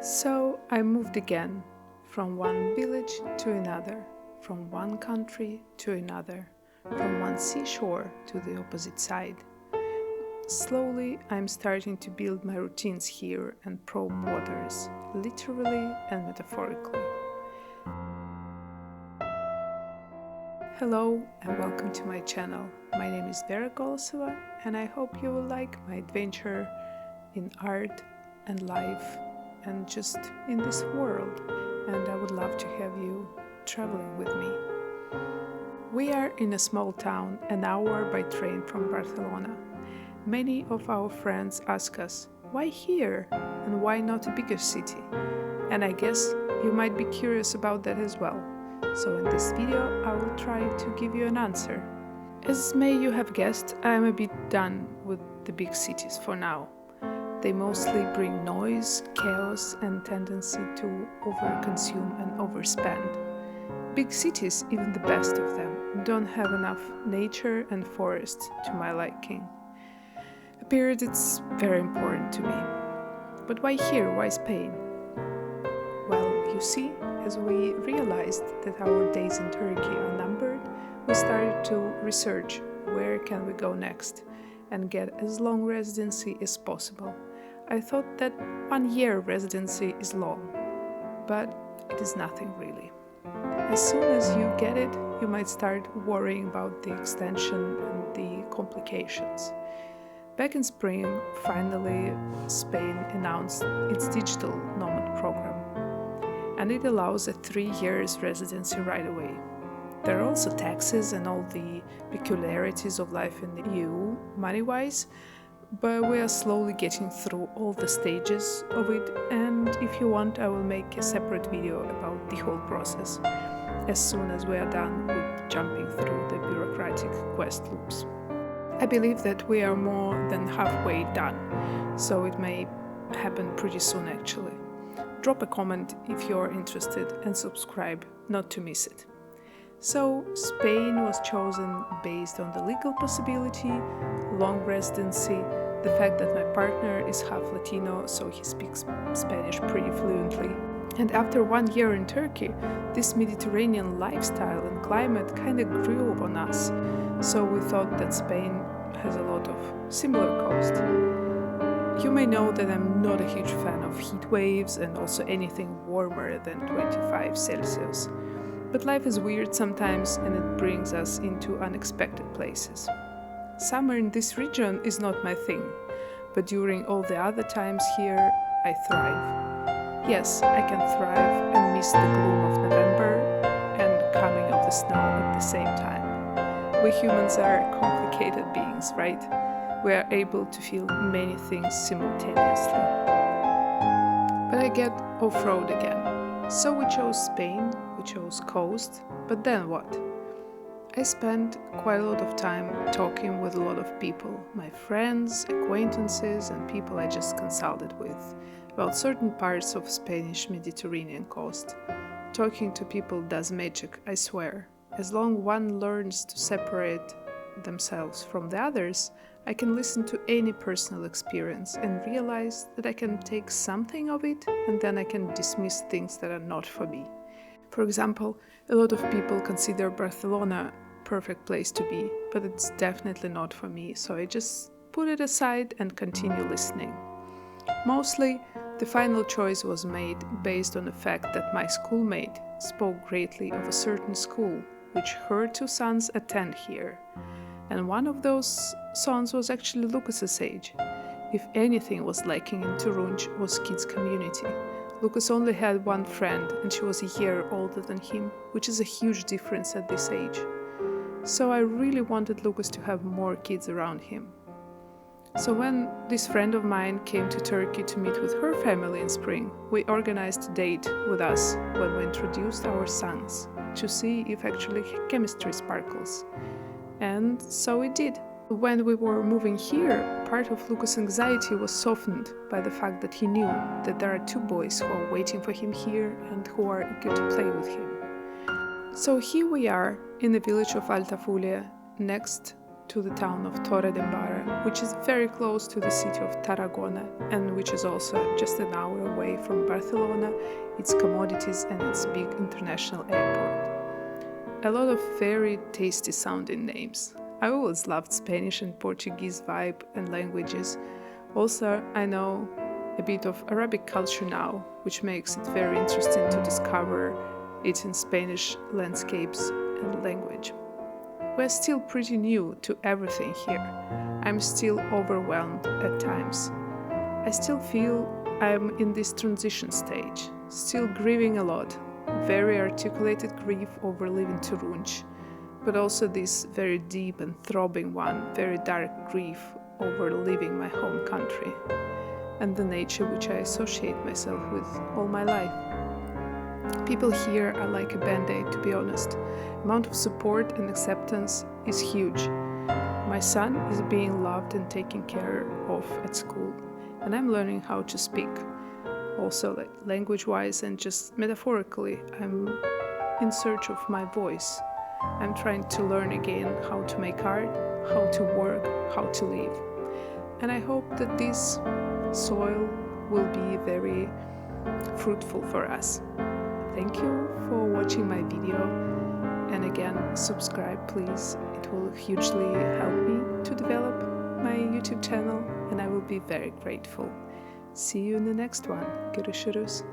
So I moved again, from one village to another, from one country to another, from one seashore to the opposite side. Slowly I'm starting to build my routines here and probe waters, literally and metaphorically. Hello and welcome to my channel. My name is Vera Golosova and I hope you will like my adventure in art and life and just in this world, and I would love to have you traveling with me. We are in a small town, an hour by train from Barcelona. Many of our friends ask us, why here and why not a bigger city? And I guess you might be curious about that as well. So in this video I will try to give you an answer. As may you have guessed, I am a bit done with the big cities for now. They mostly bring noise, chaos and tendency to overconsume and overspend. Big cities, even the best of them, don't have enough nature and forests to my liking. A period it's very important to me. But why here? Why Spain? Well, you see, as we realized that our days in Turkey are numbered, we started to research where can we go next and get as long residency as possible. I thought that 1 year residency is long, but it is nothing really. As soon as you get it, you might start worrying about the extension and the complications. Back in spring, finally, Spain announced its digital nomad program, and it allows a 3 years residency right away. There are also taxes and all the peculiarities of life in the EU, money-wise, but we are slowly getting through all the stages of it, and if you want I will make a separate video about the whole process as soon as we are done with jumping through the bureaucratic quest loops. I believe that we are more than halfway done, so it may happen pretty soon actually. Drop a comment if you are interested and subscribe not to miss it. So Spain was chosen based on the legal possibility, long residency, the fact that my partner is half Latino, so he speaks Spanish pretty fluently. And after 1 year in Turkey, this Mediterranean lifestyle and climate kind of grew on us, so we thought that Spain has a lot of similar coast. You may know that I'm not a huge fan of heat waves and also anything warmer than 25 Celsius. But life is weird sometimes and it brings us into unexpected places. Summer in this region is not my thing, but during all the other times here, I thrive. Yes, I can thrive and miss the gloom of November and coming of the snow at the same time. We humans are complicated beings, right? We are able to feel many things simultaneously. But I get off-road again. So we chose Spain, we chose coast, but then what? I spent quite a lot of time talking with a lot of people, my friends, acquaintances and people I just consulted with, about certain parts of Spanish Mediterranean coast. Talking to people does magic, I swear. As long one learns to separate themselves from the others, I can listen to any personal experience and realize that I can take something of it and then I can dismiss things that are not for me. For example, a lot of people consider Barcelona a perfect place to be, but it's definitely not for me, so I just put it aside and continue listening. Mostly, the final choice was made based on the fact that my schoolmate spoke greatly of a certain school, which her 2 sons attend here. And one of those sons was actually Lucas's age. If anything was lacking in Turunj was kids' community. Lucas only had 1 friend and she was a year older than him, which is a huge difference at this age. So I really wanted Lucas to have more kids around him. So when this friend of mine came to Turkey to meet with her family in spring, we organized a date with us when we introduced our sons to see if actually chemistry sparkles. And so it did. When we were moving here, part of Lucas' anxiety was softened by the fact that he knew that there are 2 boys who are waiting for him here and who are eager to play with him. So here we are in the village of Altafulla, next to the town of Torre de Mbara, which is very close to the city of Tarragona and which is also just an hour away from Barcelona, its commodities and its big international airport. A lot of very tasty sounding names. I always loved Spanish and Portuguese vibe and languages. Also, I know a bit of Arabic culture now, which makes it very interesting to discover it in Spanish landscapes and language. We're still pretty new to everything here. I'm still overwhelmed at times. I still feel I'm in this transition stage, still grieving a lot, very articulated grief over leaving Turunj, but also this very deep and throbbing one, very dark grief over leaving my home country and the nature which I associate myself with all my life. People here are like a band-aid, to be honest. Amount of support and acceptance is huge. My son is being loved and taken care of at school, and I'm learning how to speak. Also, like language-wise and just metaphorically, I'm in search of my voice. I'm trying to learn again how to make art, how to work, how to live. And I hope that this soil will be very fruitful for us. Thank you for watching my video, and again, subscribe please. It will hugely help me to develop my YouTube channel and I will be very grateful. See you in the next one. Görüşürüz.